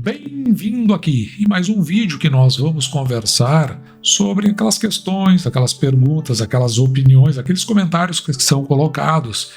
Bem-vindo aqui em mais um vídeo que nós vamos conversar sobre aquelas questões, aquelas perguntas, aquelas opiniões, aqueles comentários que são colocados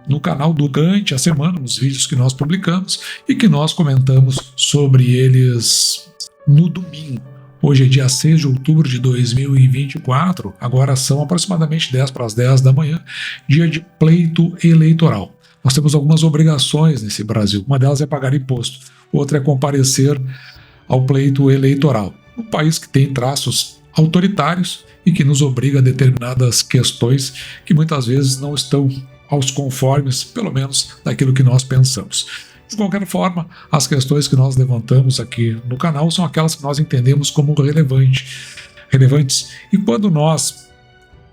no canal durante a semana, nos vídeos que nós publicamos e que nós comentamos sobre eles no domingo. Hoje é dia 6 de outubro de 2024, agora são aproximadamente 10 para as 10 da manhã, dia de pleito eleitoral. Nós temos algumas obrigações nesse Brasil, uma delas é pagar imposto, outra é comparecer ao pleito eleitoral. Um país que tem traços autoritários e que nos obriga a determinadas questões que muitas vezes não estão aos conformes, pelo menos daquilo que nós pensamos. De qualquer forma, as questões que nós levantamos aqui no canal são aquelas que nós entendemos como relevantes. E quando nós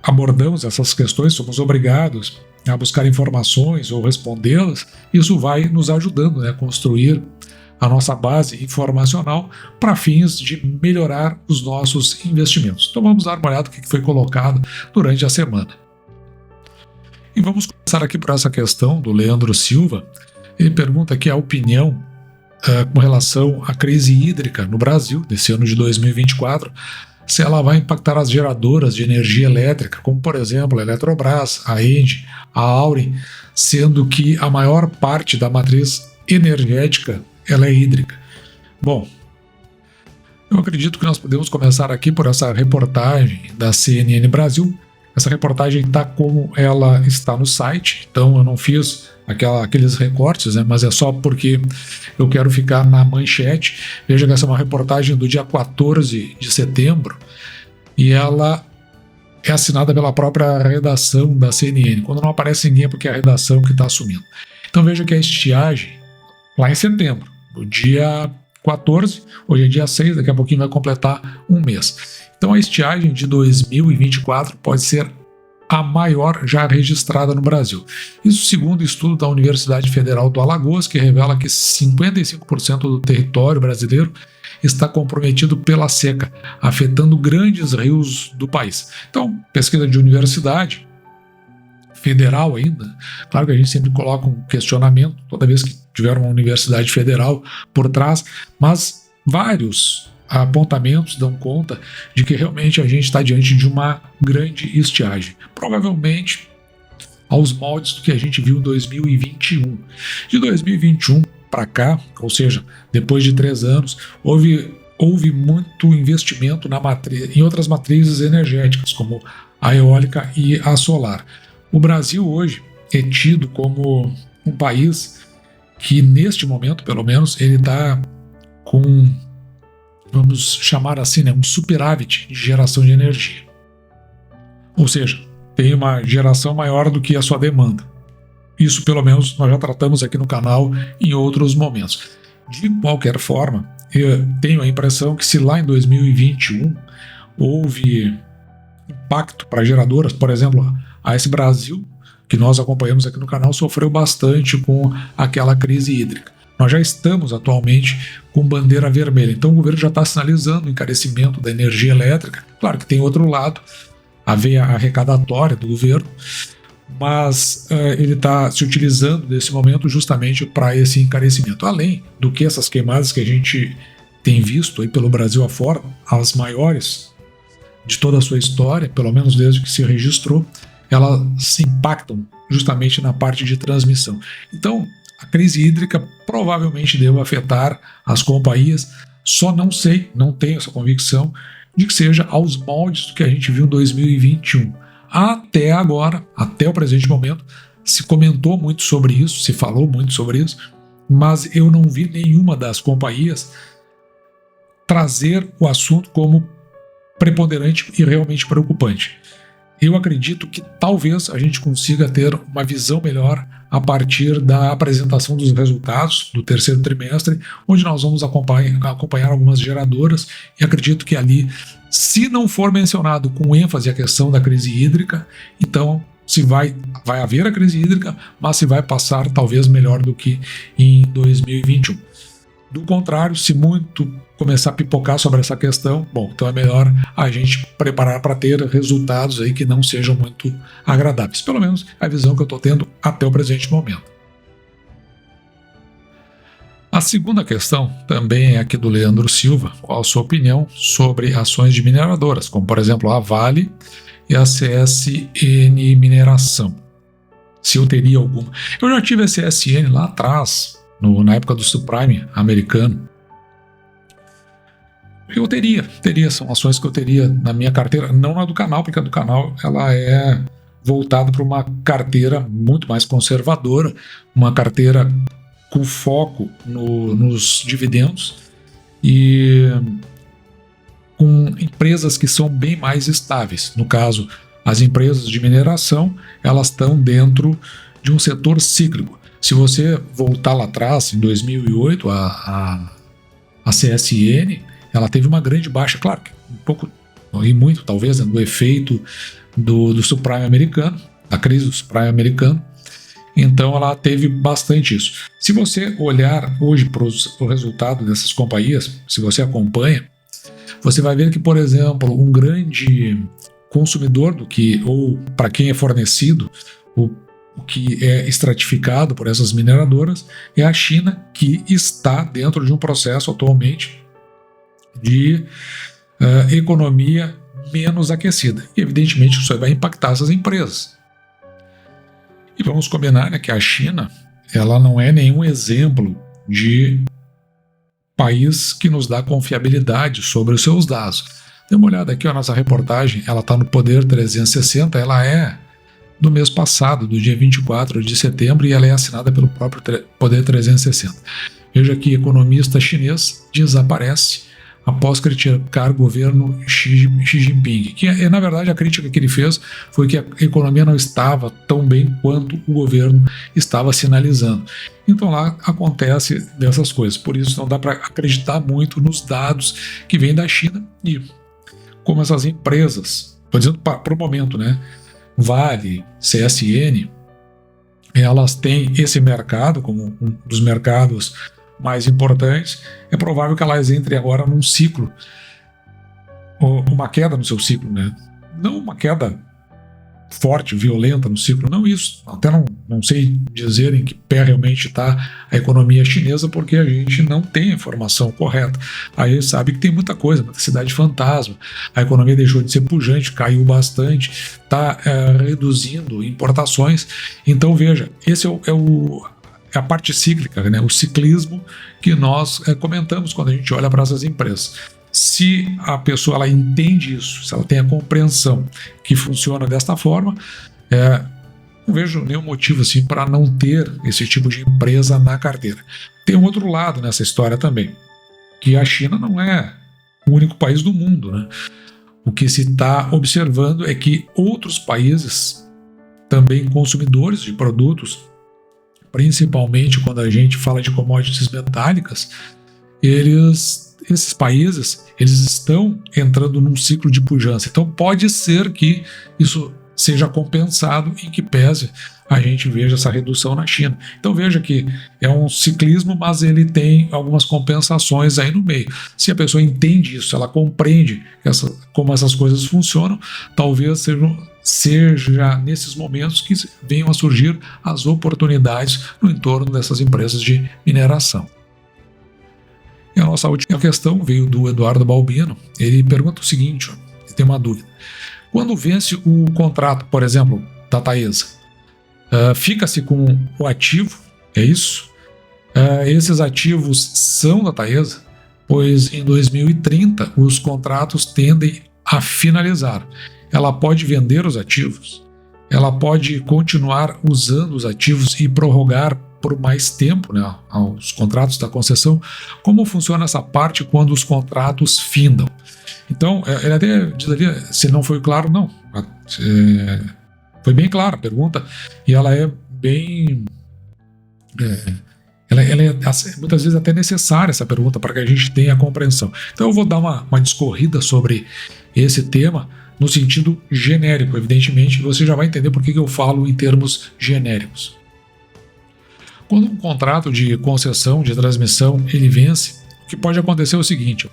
abordamos essas questões, somos obrigados a buscar informações ou respondê-las. Isso vai nos ajudando a construir a nossa base informacional para fins de melhorar os nossos investimentos. Então vamos dar uma olhada no que foi colocado durante a semana. E vamos começar aqui por essa questão do Leandro Silva. Ele pergunta aqui a opinião com relação à crise hídrica no Brasil, nesse ano de 2024, se ela vai impactar as geradoras de energia elétrica, como por exemplo a Eletrobras, a ENGIE, a Auren, sendo que a maior parte da matriz energética ela é hídrica. Bom, eu acredito que nós podemos começar aqui por essa reportagem da CNN Brasil. Essa reportagem está como ela está no site, então eu não fiz aqueles recortes, mas é só porque eu quero ficar na manchete. Veja que essa é uma reportagem do dia 14 de setembro e ela é assinada pela própria redação da CNN. Quando não aparece ninguém é porque é a redação que está assumindo. Então veja que a estiagem, lá em setembro, no dia 14, hoje é dia 6, daqui a pouquinho vai completar um mês. Então a estiagem de 2024 pode ser a maior já registrada no Brasil. Isso segundo o estudo da Universidade Federal do Alagoas, que revela que 55% do território brasileiro está comprometido pela seca, afetando grandes rios do país. Então, pesquisa de universidade federal ainda, claro que a gente sempre coloca um questionamento toda vez que tiver uma universidade federal por trás, mas vários apontamentos dão conta de que realmente a gente está diante de uma grande estiagem, provavelmente aos moldes do que a gente viu em 2021. De 2021 para cá, ou seja, depois de 3 anos, houve muito investimento em outras matrizes energéticas, como a eólica e a solar. O Brasil hoje é tido como um país que, neste momento, pelo menos, ele está com, vamos chamar assim, um superávit de geração de energia. Ou seja, tem uma geração maior do que a sua demanda. Isso, pelo menos, nós já tratamos aqui no canal em outros momentos. De qualquer forma, eu tenho a impressão que se lá em 2021 houve impacto para geradoras, por exemplo, a AES Brasil, que nós acompanhamos aqui no canal, sofreu bastante com aquela crise hídrica. Nós já estamos atualmente com bandeira vermelha, então o governo já está sinalizando o encarecimento da energia elétrica. Claro que tem outro lado, a veia arrecadatória do governo, mas ele está se utilizando desse momento justamente para esse encarecimento. Além do que essas queimadas que a gente tem visto aí pelo Brasil afora, as maiores de toda a sua história, pelo menos desde que se registrou, elas se impactam justamente na parte de transmissão. Então, a crise hídrica provavelmente deve afetar as companhias, só não tenho essa convicção de que seja aos moldes do que a gente viu em 2021. Até agora, até o presente momento, se comentou muito sobre isso, se falou muito sobre isso, mas eu não vi nenhuma das companhias trazer o assunto como preponderante e realmente preocupante. Eu acredito que talvez a gente consiga ter uma visão melhor a partir da apresentação dos resultados do terceiro trimestre, onde nós vamos acompanhar algumas geradoras, e acredito que ali, se não for mencionado com ênfase a questão da crise hídrica, então se vai haver a crise hídrica, mas se vai passar talvez melhor do que em 2021. Do contrário, se muito começar a pipocar sobre essa questão, bom, então é melhor a gente preparar para ter resultados aí que não sejam muito agradáveis. Pelo menos a visão que eu estou tendo até o presente momento. A segunda questão também é aqui do Leandro Silva. Qual a sua opinião sobre ações de mineradoras, como por exemplo a Vale e a CSN Mineração? Se eu teria alguma. Eu já tive a CSN lá atrás, na época do subprime americano. Eu teria, são ações que eu teria na minha carteira, não na do canal, porque a do canal ela é voltada para uma carteira muito mais conservadora, uma carteira com foco nos dividendos e com empresas que são bem mais estáveis. No caso, as empresas de mineração, elas estão dentro de um setor cíclico. Se você voltar lá atrás, em 2008, a CSN, ela teve uma grande baixa, claro, um pouco, e muito talvez, do efeito do subprime americano, da crise do subprime americano. Então ela teve bastante isso. Se você olhar hoje para o resultado dessas companhias, se você acompanha, você vai ver que, por exemplo, um grande consumidor do que, ou para quem é fornecido, o que é estratificado por essas mineradoras, é a China, que está dentro de um processo atualmente de economia menos aquecida. E evidentemente isso vai impactar essas empresas. E vamos combinar, né, que a China ela não é nenhum exemplo de país que nos dá confiabilidade sobre os seus dados. Dê uma olhada aqui, a nossa reportagem, ela está no Poder 360, ela é do mês passado, do dia 24 de setembro, e ela é assinada pelo próprio Poder 360. Veja que economista chinês desaparece após criticar o governo Xi Jinping. Que, na verdade, a crítica que ele fez foi que a economia não estava tão bem quanto o governo estava sinalizando. Então lá acontece dessas coisas. Por isso não dá para acreditar muito nos dados que vêm da China. E como essas empresas, estou dizendo para o momento, né? Vale, CSN, elas têm esse mercado como um dos mercados mais importantes, é provável que elas entrem agora num ciclo, uma queda no seu ciclo, né? Não uma queda forte, violenta no ciclo, não isso. Até não sei dizer em que pé realmente está a economia chinesa, porque a gente não tem a informação correta. Aí sabe que tem muita coisa, muita cidade fantasma, a economia deixou de ser pujante, caiu bastante, está reduzindo importações. Então veja, esse é a parte cíclica, né? O ciclismo que nós comentamos quando a gente olha para essas empresas. Se a pessoa ela entende isso, se ela tem a compreensão que funciona desta forma, não vejo nenhum motivo assim para não ter esse tipo de empresa na carteira. Tem um outro lado nessa história também, que a China não é o único país do mundo, né? O que se está observando é que outros países, também consumidores de produtos, principalmente quando a gente fala de commodities metálicas, esses países eles estão entrando num ciclo de pujança. Então pode ser que isso seja compensado em que pese a gente veja essa redução na China. Então veja que é um ciclismo, mas ele tem algumas compensações aí no meio. Se a pessoa entende isso, ela compreende como essas coisas funcionam, talvez seja nesses momentos que venham a surgir as oportunidades no entorno dessas empresas de mineração. E a nossa última questão veio do Eduardo Balbino. Ele pergunta o seguinte, ele tem uma dúvida. Quando vence o contrato, por exemplo, da Taesa, fica-se com o ativo, é isso? Esses ativos são da Taesa, pois em 2030 os contratos tendem a finalizar. Ela pode vender os ativos, ela pode continuar usando os ativos e prorrogar por mais tempo, né, os contratos da concessão. Como funciona essa parte quando os contratos findam? Então, ele até diz ali, se não foi claro, não. Foi bem clara a pergunta, e ela é bem... Ela é muitas vezes até necessária essa pergunta para que a gente tenha a compreensão. Então eu vou dar uma discorrida sobre esse tema no sentido genérico, evidentemente, você já vai entender por que eu falo em termos genéricos. Quando um contrato de concessão, de transmissão, ele vence, o que pode acontecer é o seguinte: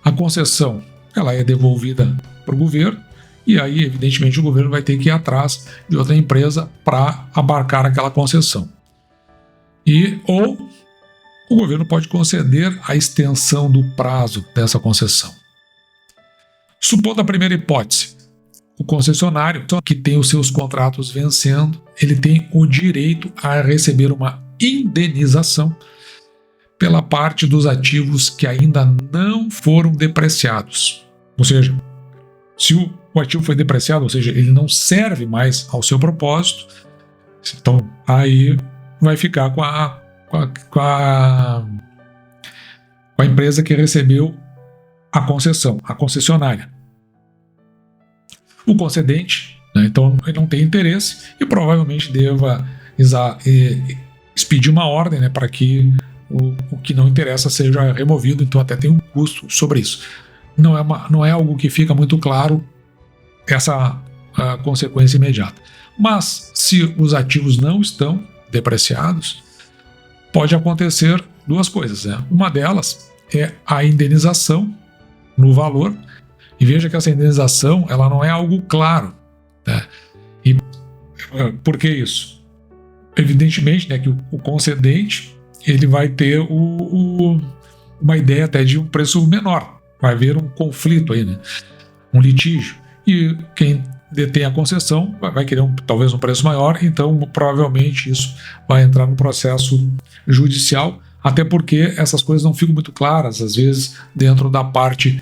a concessão ela é devolvida para o governo, e aí, evidentemente, o governo vai ter que ir atrás de outra empresa para abarcar aquela concessão. Ou o governo pode conceder a extensão do prazo dessa concessão. Supondo a primeira hipótese, o concessionário que tem os seus contratos vencendo, ele tem o direito a receber uma indenização pela parte dos ativos que ainda não foram depreciados. Ou seja, se o ativo foi depreciado, ou seja, ele não serve mais ao seu propósito, então aí vai ficar com a empresa que recebeu a concessão, a concessionária. O concedente, né, então, ele não tem interesse e provavelmente deva expedir uma ordem, né, para que o que não interessa seja removido, então até tem um custo sobre isso. Não é algo que fica muito claro essa consequência imediata. Mas se os ativos não estão depreciados, pode acontecer duas coisas, né? Uma delas é a indenização no valor, e veja que essa indenização ela não é algo claro, né? E por que isso? Evidentemente, né, que o concedente ele vai ter uma ideia até de um preço menor, vai haver um conflito aí, né? Um litígio, e quem detém a concessão vai querer talvez um preço maior, então provavelmente isso vai entrar no processo judicial, até porque essas coisas não ficam muito claras às vezes dentro da parte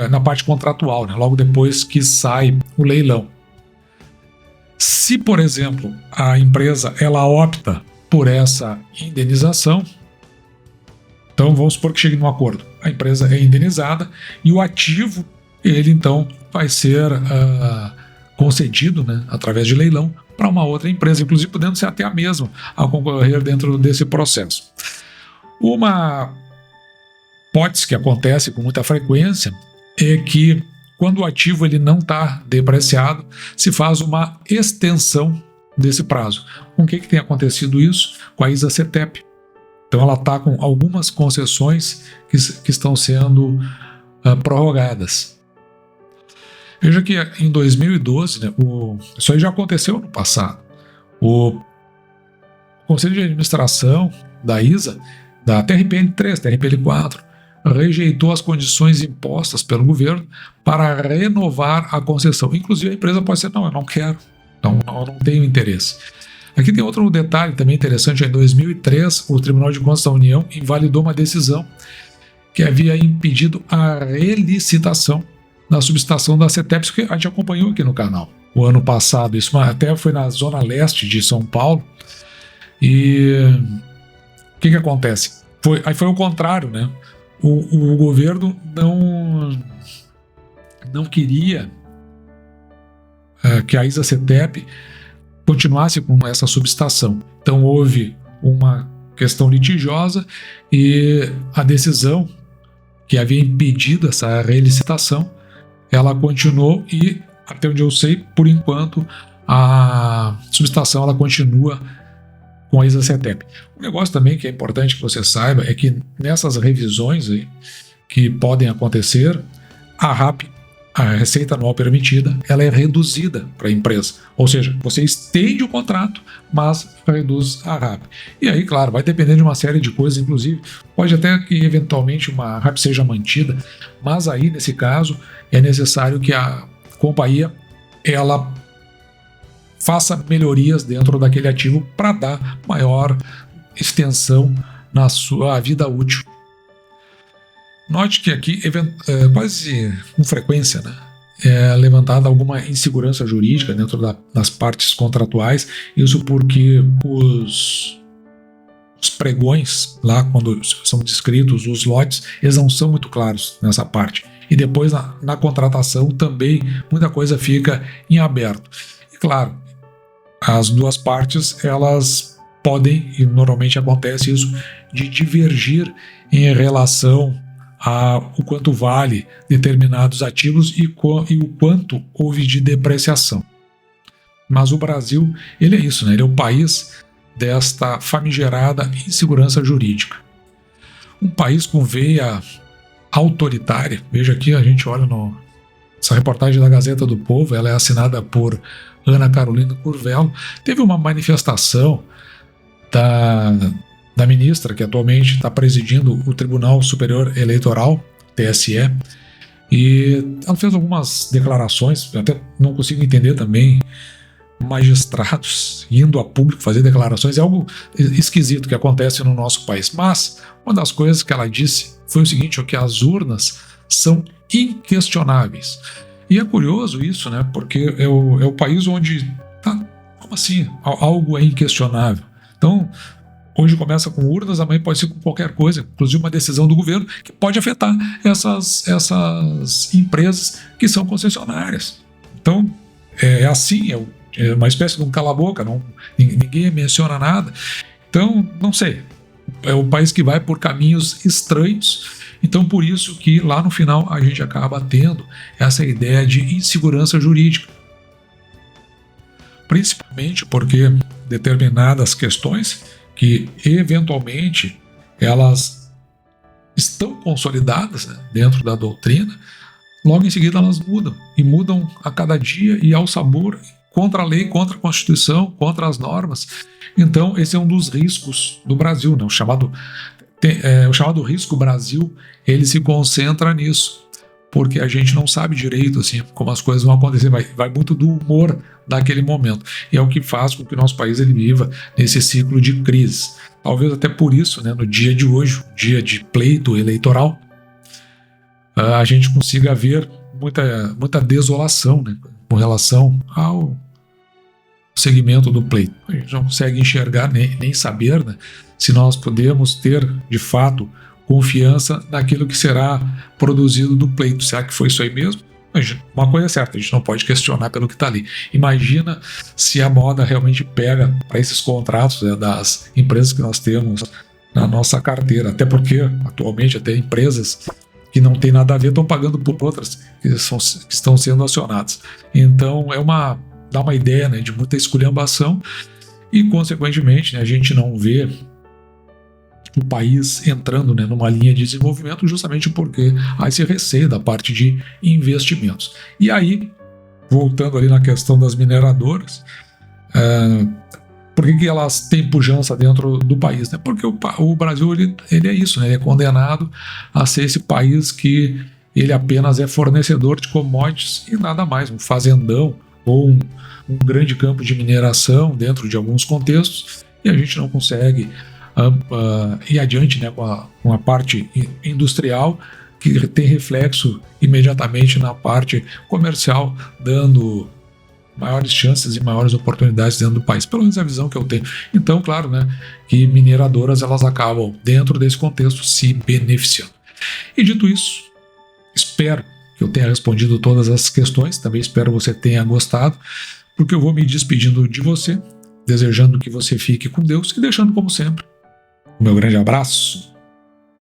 na parte contratual, né? Logo depois que sai o leilão. Se, por exemplo, a empresa ela opta por essa indenização, então vamos supor que chegue num acordo, a empresa é indenizada e o ativo ele então vai ser concedido, né, através de leilão para uma outra empresa, inclusive podendo ser até a mesma a concorrer dentro desse processo. Uma hipótese que acontece com muita frequência é que quando o ativo ele não está depreciado, se faz uma extensão desse prazo. Com o que tem acontecido isso? Com a ISA-CETEP. Então ela está com algumas concessões que estão sendo prorrogadas. Veja que em 2012, né, isso aí já aconteceu no passado. O Conselho de Administração da ISA, da TRPN 3, TRPN 4, rejeitou as condições impostas pelo governo para renovar a concessão. Inclusive a empresa pode dizer, não, eu não quero, eu não tenho interesse. Aqui tem outro detalhe também interessante, em 2003 o Tribunal de Contas da União invalidou uma decisão que havia impedido a relicitação da subestação da CETEP, que a gente acompanhou aqui no canal o ano passado, isso até foi na zona leste de São Paulo. E o que acontece? Aí foi o contrário, né? O governo não queria que a ISA-CETEP continuasse com essa subestação. Então houve uma questão litigiosa e a decisão que havia impedido essa relicitação, ela continuou e, até onde eu sei, por enquanto, a subestação ela continua com a ISA-CETEP. Um negócio também que é importante que você saiba é que nessas revisões aí, que podem acontecer, a RAP, a receita anual permitida, ela é reduzida para a empresa. Ou seja, você estende o contrato, mas reduz a RAP. E aí, claro, vai depender de uma série de coisas, inclusive pode até que eventualmente uma RAP seja mantida, mas aí, nesse caso, é necessário que a companhia ela faça melhorias dentro daquele ativo para dar maior extensão na sua vida útil. Note que aqui, quase com frequência, né, é levantada alguma insegurança jurídica dentro das partes contratuais, isso porque os pregões, lá quando são descritos os lotes, eles não são muito claros nessa parte. E depois na contratação também muita coisa fica em aberto. E claro, as duas partes elas podem, e normalmente acontece isso, de divergir em relação o quanto vale determinados ativos e o quanto houve de depreciação. Mas o Brasil, ele é isso, né? Ele é o país desta famigerada insegurança jurídica. Um país com veia autoritária. Veja aqui, a gente olha essa reportagem da Gazeta do Povo, ela é assinada por Ana Carolina Curvelo. Teve uma manifestação da da ministra, que atualmente está presidindo o Tribunal Superior Eleitoral, TSE, e ela fez algumas declarações, eu até não consigo entender também, magistrados indo a público fazer declarações, é algo esquisito que acontece no nosso país. Mas uma das coisas que ela disse foi o seguinte, que as urnas são inquestionáveis. E é curioso isso, né? Porque é o país onde como assim? Algo é inquestionável. Então, hoje começa com urnas, amanhã pode ser com qualquer coisa, inclusive uma decisão do governo que pode afetar essas empresas que são concessionárias. Então, é assim, é uma espécie de um cala-boca, ninguém menciona nada. Então, não sei, é um país que vai por caminhos estranhos, então por isso que lá no final a gente acaba tendo essa ideia de insegurança jurídica. Principalmente porque determinadas questões que eventualmente elas estão consolidadas, né, dentro da doutrina, logo em seguida elas mudam, e mudam a cada dia e ao sabor, contra a lei, contra a Constituição, contra as normas. Então esse é um dos riscos do Brasil, né? O chamado risco Brasil, ele se concentra nisso, porque a gente não sabe direito assim como as coisas vão acontecer, vai muito do humor daquele momento, e é o que faz com que o nosso país ele viva nesse ciclo de crise. Talvez até por isso, né, no dia de hoje, dia de pleito eleitoral, a gente consiga ver muita desolação, né, com relação ao segmento do pleito. A gente não consegue enxergar nem saber, né, se nós podemos ter de fato confiança naquilo que será produzido do pleito. Será que foi isso aí mesmo? Uma coisa é certa, a gente não pode questionar pelo que está ali. Imagina se a moda realmente pega para esses contratos, né, das empresas que nós temos na nossa carteira. Até porque, atualmente, até empresas que não tem nada a ver estão pagando por outras que estão sendo acionadas. Então, dá uma ideia, né, de muita esculhambação e, consequentemente, né, a gente não vê o país entrando, né, numa linha de desenvolvimento justamente porque há esse receio da parte de investimentos. E aí, voltando ali na questão das mineradoras, por que elas têm pujança dentro do país? Né? Porque o Brasil ele é isso, né? Ele é condenado a ser esse país que ele apenas é fornecedor de commodities e nada mais, um fazendão ou um grande campo de mineração dentro de alguns contextos, e a gente não consegue ir adiante, né, com a parte industrial, que tem reflexo imediatamente na parte comercial, dando maiores chances e maiores oportunidades dentro do país, pelo menos a visão que eu tenho. Então, claro, né, que mineradoras elas acabam dentro desse contexto se beneficiando. E dito isso, espero que eu tenha respondido todas as questões, também espero que você tenha gostado, porque eu vou me despedindo de você, desejando que você fique com Deus e deixando, como sempre, o meu grande abraço